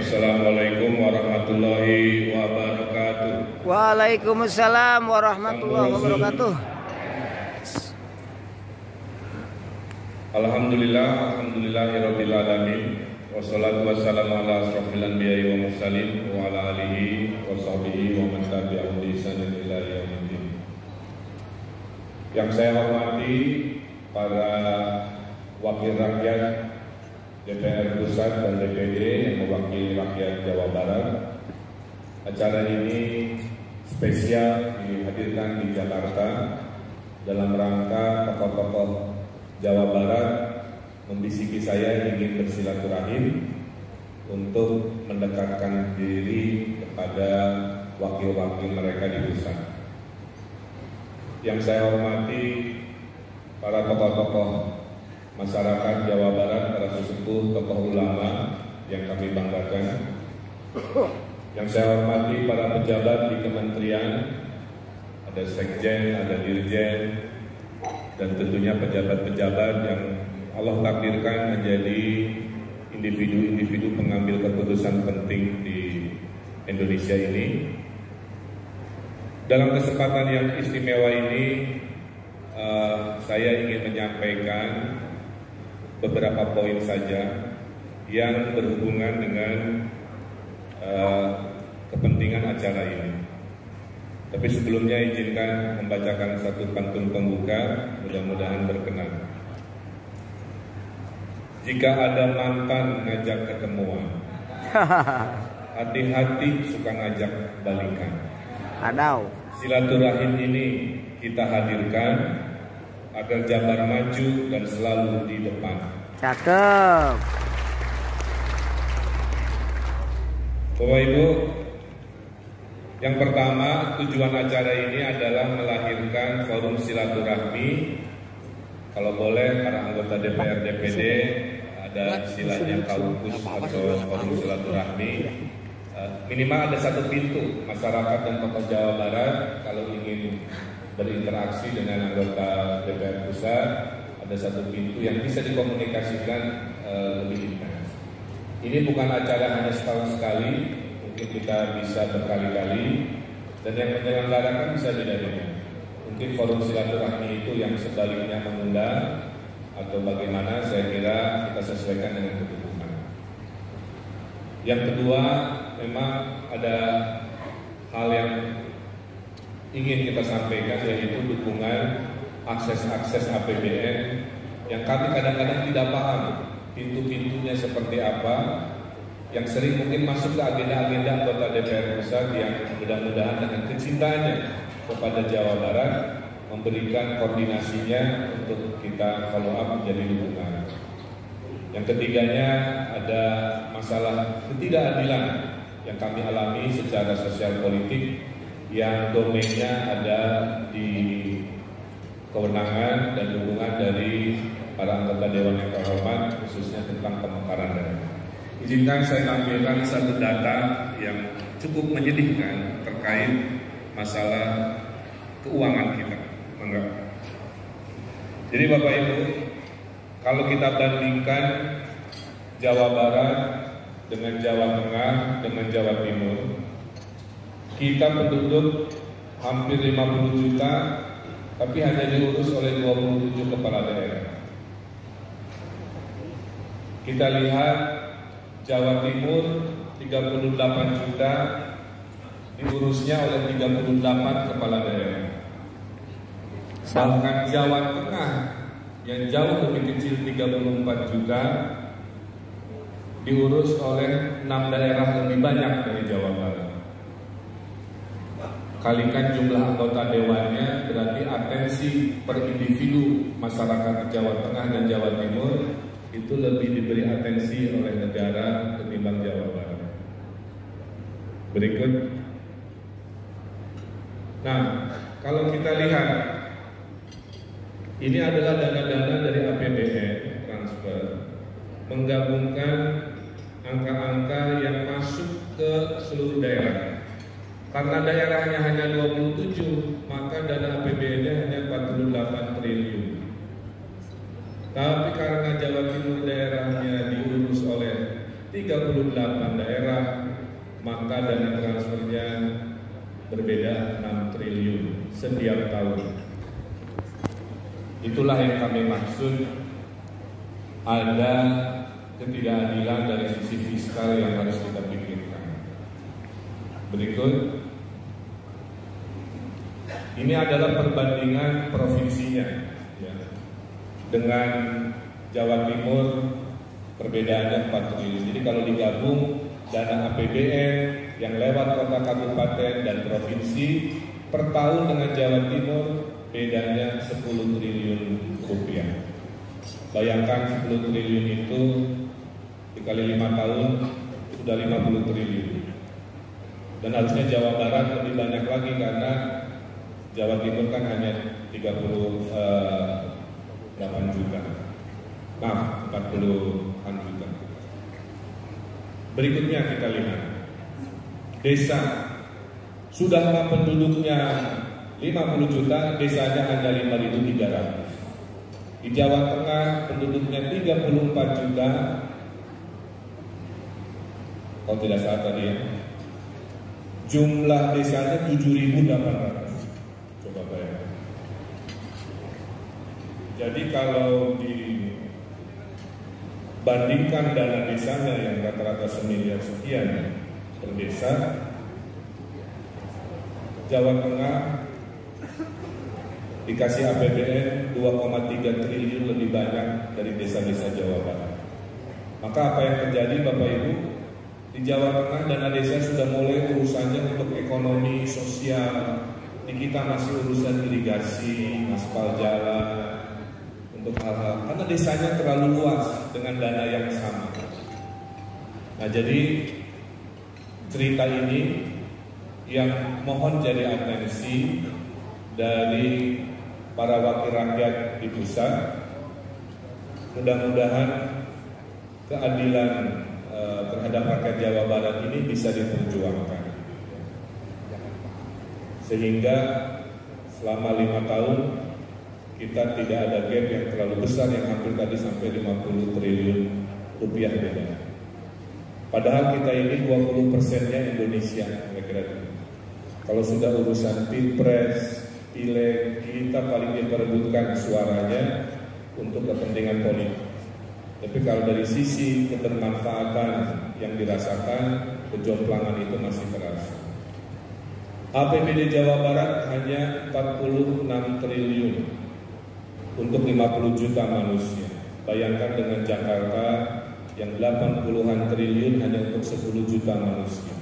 Assalamualaikum warahmatullahi wabarakatuh. Waalaikumsalam warahmatullahi wabarakatuh. Alhamdulillahirabbil alamin. Wassalatu wassalamu ala asrofil anbiya'i wa mursalin wa ala alihi wa sahbihi wa man tabi'ahum bi ihsanin ila yaumil. Yang saya hormati para wakil rakyat DPR Pusat dan DPD yang mewakili rakyat Jawa Barat. Acara ini spesial dihadirkan di Jakarta dalam rangka tokoh-tokoh Jawa Barat membisiki saya ingin bersilaturahim untuk mendekatkan diri kepada wakil-wakil mereka di pusat. Yang saya hormati para tokoh-tokoh masyarakat Jawa Barat, para sesepuh, tokoh ulama yang kami banggakan. Yang saya hormati para pejabat di kementerian, ada sekjen, ada dirjen, dan tentunya pejabat-pejabat yang Allah takdirkan menjadi individu-individu pengambil keputusan penting di Indonesia ini. Dalam kesempatan yang istimewa ini, saya ingin menyampaikan beberapa poin saja yang berhubungan dengan kepentingan acara ini. Tapi sebelumnya izinkan membacakan satu pantun pembuka, mudah-mudahan berkenan. Jika ada mantan ngajak ketemuan, hati-hati suka ngajak balikan. Adau. Silaturahim ini kita hadirkan agar Jabar maju dan selalu di depan. Cakep. Bapak Ibu, yang pertama tujuan acara ini adalah melahirkan forum silaturahmi. Kalau boleh para anggota DPR DPD ada istilahnya kaukus atau forum silaturahmi. Minimal ada satu pintu masyarakat dan tokoh Jawa Barat kalau ingin berinteraksi dengan anggota DPR pusat, ada satu pintu yang bisa dikomunikasikan lebih intens. Ini bukan acara hanya setahun sekali, mungkin kita bisa berkali-kali, dan yang menyelenggarakan bisa beda-beda. Mungkin forum silaturahmi itu yang sebaliknya mengundang, atau bagaimana, saya kira kita sesuaikan dengan kebutuhan. Yang kedua, memang ada hal yang ingin kita sampaikan, yaitu dukungan akses APBN yang kami kadang-kadang tidak paham pintu-pintunya seperti apa, yang sering mungkin masuk ke agenda-agenda anggota DPR pusat yang mudah-mudahan dengan kecintaannya kepada Jawa Barat memberikan koordinasinya untuk kita follow up menjadi dukungan. Yang ketiganya ada masalah ketidakadilan yang kami alami secara sosial politik yang domainnya ada di kewenangan dan dukungan dari para anggota Dewan yang terhormat, khususnya tentang pemekaran daerah. Izinkan saya tampilkan satu data yang cukup menyedihkan terkait masalah keuangan kita. Enggak. Jadi Bapak Ibu, kalau kita bandingkan Jawa Barat dengan Jawa Tengah dengan Jawa Timur, kita penduduk hampir 50 juta, tapi hanya diurus oleh 27 kepala daerah. Kita lihat Jawa Timur 38 juta, diurusnya oleh 38 kepala daerah. Bahkan Jawa Tengah yang jauh lebih kecil 34 juta, diurus oleh 6 daerah lebih banyak dari Jawa Barat. Kalikan jumlah anggota dewannya, berarti atensi per individu masyarakat Jawa Tengah dan Jawa Timur itu lebih diberi atensi oleh negara ketimbang Jawa Barat. Berikut. Nah, kalau kita lihat, ini adalah dana-dana dari APBN transfer, menggabungkan angka-angka yang masuk ke seluruh daerah. Karena daerahnya hanya 27, maka dana APBN-nya hanya 48 triliun. Tapi karena Jawa Timur daerahnya diurus oleh 38 38 daerah, maka dana transfernya berbeda 6 triliun setiap tahun. Itulah yang kami maksud, ada ketidakadilan dari sisi fiskal yang harus kita pikirkan. Berikut, ini adalah perbandingan provinsinya ya. Dengan Jawa Timur perbedaannya 4 triliun. Jadi kalau digabung dana APBN yang lewat kota, kabupaten, dan provinsi per tahun dengan Jawa Timur bedanya 10 triliun rupiah. Bayangkan 10 triliun itu dikali 5 tahun sudah 50 triliun. Dan harusnya Jawa Barat lebih banyak lagi karena Jawa Timur kan hanya 38 juta. Maaf, 40-an juta. Berikutnya kita lihat. Desa sudah penduduknya 50 juta, desanya hanya 5.300. Di Jawa Tengah penduduknya 34 juta. Kalau tidak salah tadi ya. Jumlah desanya 7.800. Coba bayangkan. Jadi kalau dibandingkan dana desanya yang rata-rata semiliar sekian per desa, Jawa Tengah dikasih APBN 2,3 triliun lebih banyak dari desa-desa Jawa Barat. Maka apa yang terjadi Bapak Ibu? Di Jawa Tengah dana desa sudah mulai urusannya untuk ekonomi sosial. Di kita masih urusan irigasi, aspal jalan, untuk hal-hal karena desanya terlalu luas dengan dana yang sama. Nah, jadi cerita ini yang mohon jadi atensi dari para wakil rakyat di pusat. Mudah-mudahan keadilan terhadap rakyat Jawa Barat ini bisa diperjuangkan, sehingga selama 5 tahun kita tidak ada gap yang terlalu besar yang hampir tadi sampai 50 triliun rupiah beda. Padahal kita ini 20%-nya Indonesia kira-kira. Kalau sudah urusan pilpres, pileg, kita paling diperebutkan suaranya untuk kepentingan politik. Tapi kalau dari sisi kebermanfaatan yang dirasakan, kejomplangan itu masih terasa. APBD Jawa Barat hanya 46 triliun untuk 50 juta manusia. Bayangkan dengan Jakarta yang 80-an triliun hanya untuk 10 juta manusia.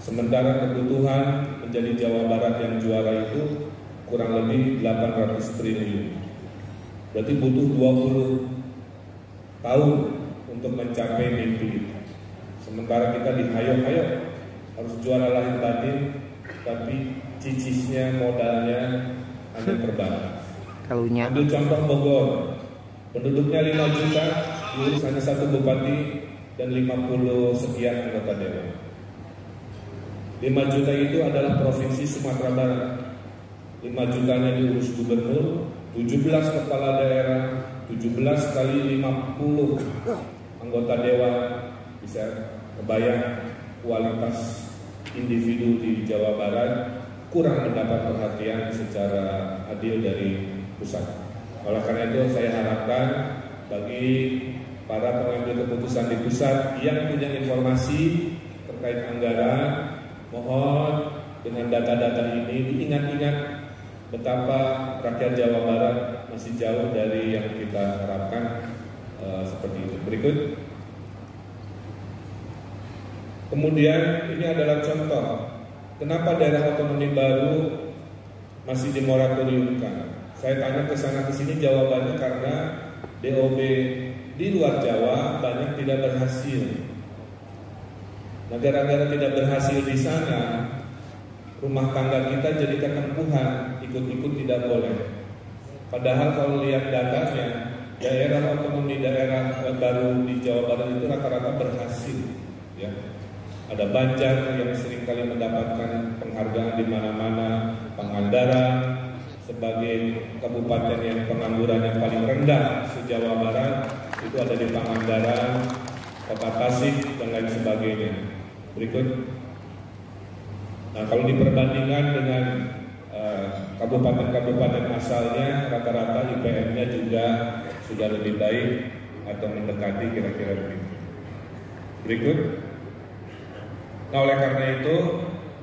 Sementara kebutuhan menjadi Jawa Barat yang juara itu kurang lebih 800 triliun. Berarti butuh 20 tahun untuk mencapai mimpi itu. Sementara kita dihayok-hayok harus juara lahir batin, tapi cicisnya, modalnya hanya terbatas. Ambil contoh Bogor, penduduknya 5 juta, diurus hanya 1 bupati dan 50 sekian anggota dewan. 5 juta itu adalah provinsi Sumatera Barat. 5 jutanya diurus gubernur, 17 kepala daerah, 17 kali 50 anggota dewan. Bisa kebayang kualitas individu di Jawa Barat kurang mendapat perhatian secara adil dari pusat. Oleh karena itu saya harapkan bagi para pengambil keputusan di pusat yang punya informasi terkait anggaran, mohon dengan data-data ini diingat-ingat betapa rakyat Jawa Barat masih jauh dari yang kita harapkan seperti itu. Berikut. Kemudian ini adalah contoh kenapa daerah otonomi baru masih dimoratoriumkan. Saya tanya ke sana ke sini, jawabannya karena DOB di luar Jawa banyak tidak berhasil. Nah, gara-gara tidak berhasil di sana, rumah tangga kita jadi ketempuhan, ikut-ikut tidak boleh. Padahal kalau lihat datanya, daerah otonomi daerah baru di Jawa Barat itu rata-rata berhasil. Ya. Ada Banjar yang seringkali mendapatkan penghargaan di mana-mana, Pangandaran sebagai kabupaten yang pengangguran yang paling rendah se-Jawa Barat itu ada di Pangandaran. Kota Tasik, dan lain sebagainya. Berikut. Nah, kalau diperbandingkan dengan kabupaten-kabupaten asalnya, rata-rata IPM-nya juga sudah lebih baik atau mendekati kira-kira begitu. Berikut. Nah, oleh karena itu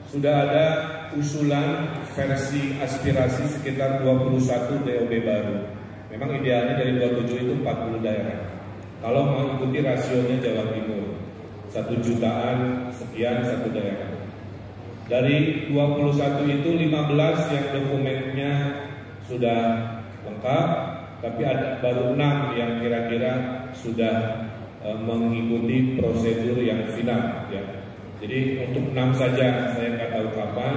sudah ada usulan versi aspirasi sekitar 21 DOB baru. Memang idealnya dari 27 itu 40 daerah. Kalau mengikuti rasionya Jawa Timur, 1 jutaan sekian satu daerah. Dari 21 itu 15 yang dokumennya sudah lengkap, tapi ada baru 6 yang kira-kira sudah mengikuti prosedur yang final ya. Jadi untuk 6 saja saya nggak tahu kapan,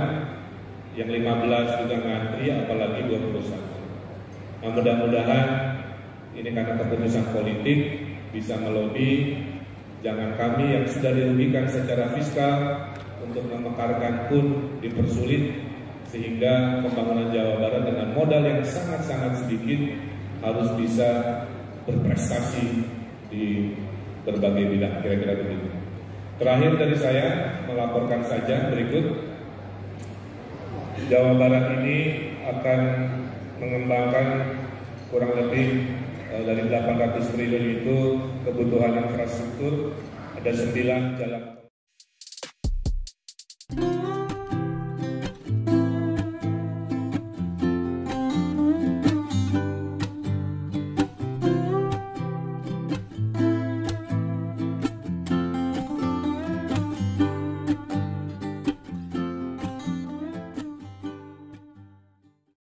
yang 15 juga ngantri, apalagi 21. Nah, mudah-mudahan ini karena keputusan politik bisa melobi, jangan kami yang sudah dirugikan secara fiskal untuk memekarkan pun dipersulit, sehingga pembangunan Jawa Barat dengan modal yang sangat-sangat sedikit harus bisa berprestasi di berbagai bidang, kira-kira begitu. Terakhir dari saya melaporkan saja berikut. Jawa Barat ini akan mengembangkan kurang lebih dari 800 triliun itu kebutuhan infrastruktur, ada 9 jalan